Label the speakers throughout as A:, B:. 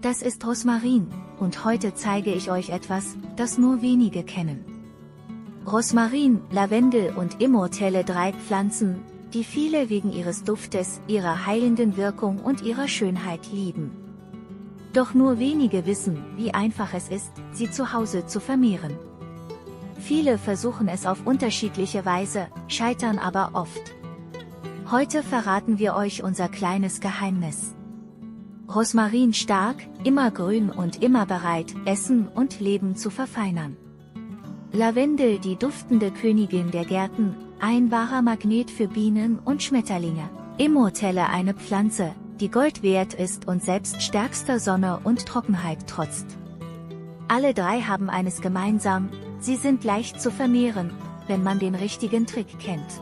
A: Das ist Rosmarin, und heute zeige ich euch etwas, das nur wenige kennen. Rosmarin, Lavendel und Immortelle, 3 Pflanzen, die viele wegen ihres Duftes, ihrer heilenden Wirkung und ihrer Schönheit lieben. Doch nur wenige wissen, wie einfach es ist, sie zu Hause zu vermehren. Viele versuchen es auf unterschiedliche Weise, scheitern aber oft. Heute verraten wir euch unser kleines Geheimnis. Rosmarin stark, immer grün und immer bereit, Essen und Leben zu verfeinern. Lavendel, die duftende Königin der Gärten, ein wahrer Magnet für Bienen und Schmetterlinge. Immortelle, eine Pflanze, die Gold wert ist und selbst stärkster Sonne und Trockenheit trotzt. Alle 3 haben eines gemeinsam: sie sind leicht zu vermehren, wenn man den richtigen Trick kennt.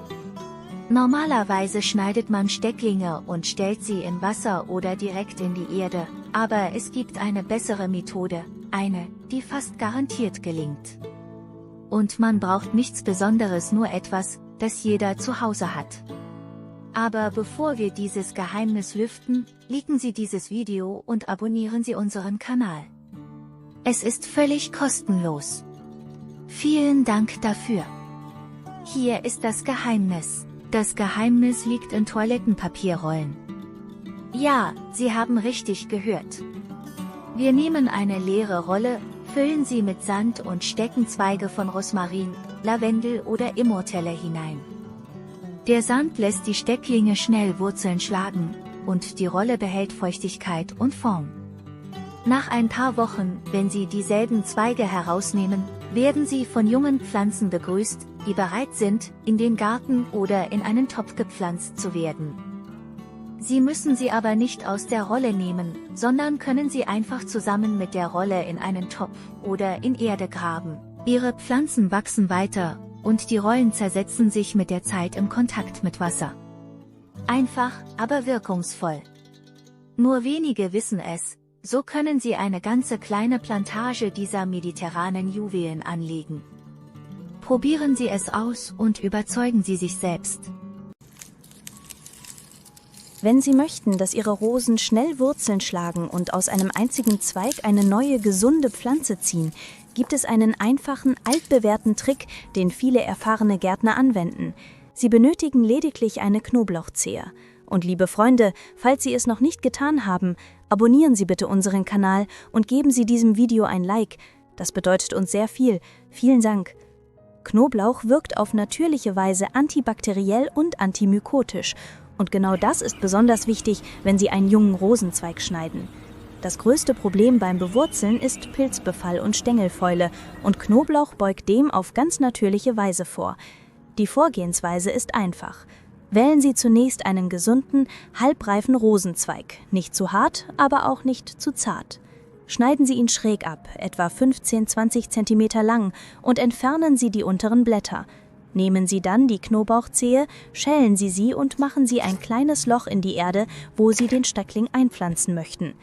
A: Normalerweise schneidet man Stecklinge und stellt sie in Wasser oder direkt in die Erde, aber es gibt eine bessere Methode, eine, die fast garantiert gelingt. Und man braucht nichts Besonderes, nur etwas, das jeder zu Hause hat. Aber bevor wir dieses Geheimnis lüften, liken Sie dieses Video und abonnieren Sie unseren Kanal. Es ist völlig kostenlos. Vielen Dank dafür. Hier ist das Geheimnis. Das Geheimnis liegt in Toilettenpapierrollen. Ja, Sie haben richtig gehört. Wir nehmen eine leere Rolle, füllen sie mit Sand und stecken Zweige von Rosmarin, Lavendel oder Immortelle hinein. Der Sand lässt die Stecklinge schnell Wurzeln schlagen, und die Rolle behält Feuchtigkeit und Form. Nach ein paar Wochen, wenn Sie dieselben Zweige herausnehmen, werden Sie von jungen Pflanzen begrüßt, die bereit sind, in den Garten oder in einen Topf gepflanzt zu werden. Sie müssen sie aber nicht aus der Rolle nehmen, sondern können sie einfach zusammen mit der Rolle in einen Topf oder in Erde graben. Ihre Pflanzen wachsen weiter, und die Rollen zersetzen sich mit der Zeit im Kontakt mit Wasser. Einfach, aber wirkungsvoll. Nur wenige wissen es, so können Sie eine ganze kleine Plantage dieser mediterranen Juwelen anlegen. Probieren Sie es aus und überzeugen Sie sich selbst.
B: Wenn Sie möchten, dass Ihre Rosen schnell Wurzeln schlagen und aus einem einzigen Zweig eine neue, gesunde Pflanze ziehen, gibt es einen einfachen, altbewährten Trick, den viele erfahrene Gärtner anwenden. Sie benötigen lediglich eine Knoblauchzehe. Und liebe Freunde, falls Sie es noch nicht getan haben, abonnieren Sie bitte unseren Kanal und geben Sie diesem Video ein Like. Das bedeutet uns sehr viel. Vielen Dank. Knoblauch wirkt auf natürliche Weise antibakteriell und antimykotisch. Und genau das ist besonders wichtig, wenn Sie einen jungen Rosenzweig schneiden. Das größte Problem beim Bewurzeln ist Pilzbefall und Stängelfäule, und Knoblauch beugt dem auf ganz natürliche Weise vor. Die Vorgehensweise ist einfach. Wählen Sie zunächst einen gesunden, halbreifen Rosenzweig, nicht zu hart, aber auch nicht zu zart. Schneiden Sie ihn schräg ab, etwa 15-20 cm lang, und entfernen Sie die unteren Blätter. Nehmen Sie dann die Knoblauchzehe, schälen Sie sie und machen Sie ein kleines Loch in die Erde, wo Sie den Steckling einpflanzen möchten.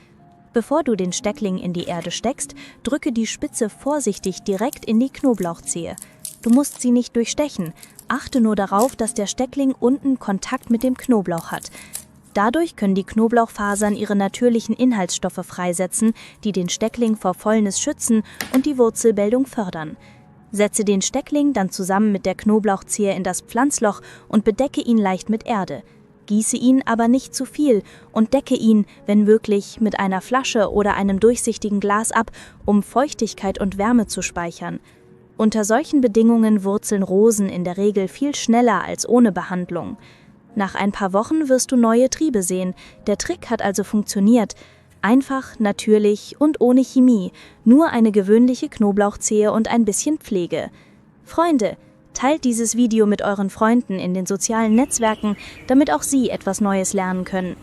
B: Bevor du den Steckling in die Erde steckst, drücke die Spitze vorsichtig direkt in die Knoblauchzehe. Du musst sie nicht durchstechen, achte nur darauf, dass der Steckling unten Kontakt mit dem Knoblauch hat. Dadurch können die Knoblauchfasern ihre natürlichen Inhaltsstoffe freisetzen, die den Steckling vor Fäulnis schützen und die Wurzelbildung fördern. Setze den Steckling dann zusammen mit der Knoblauchzehe in das Pflanzloch und bedecke ihn leicht mit Erde. Gieße ihn aber nicht zu viel und decke ihn, wenn möglich, mit einer Flasche oder einem durchsichtigen Glas ab, um Feuchtigkeit und Wärme zu speichern. Unter solchen Bedingungen wurzeln Rosen in der Regel viel schneller als ohne Behandlung. Nach ein paar Wochen wirst du neue Triebe sehen. Der Trick hat also funktioniert. Einfach, natürlich und ohne Chemie, nur eine gewöhnliche Knoblauchzehe und ein bisschen Pflege. Freunde, teilt dieses Video mit euren Freunden in den sozialen Netzwerken, damit auch sie etwas Neues lernen können.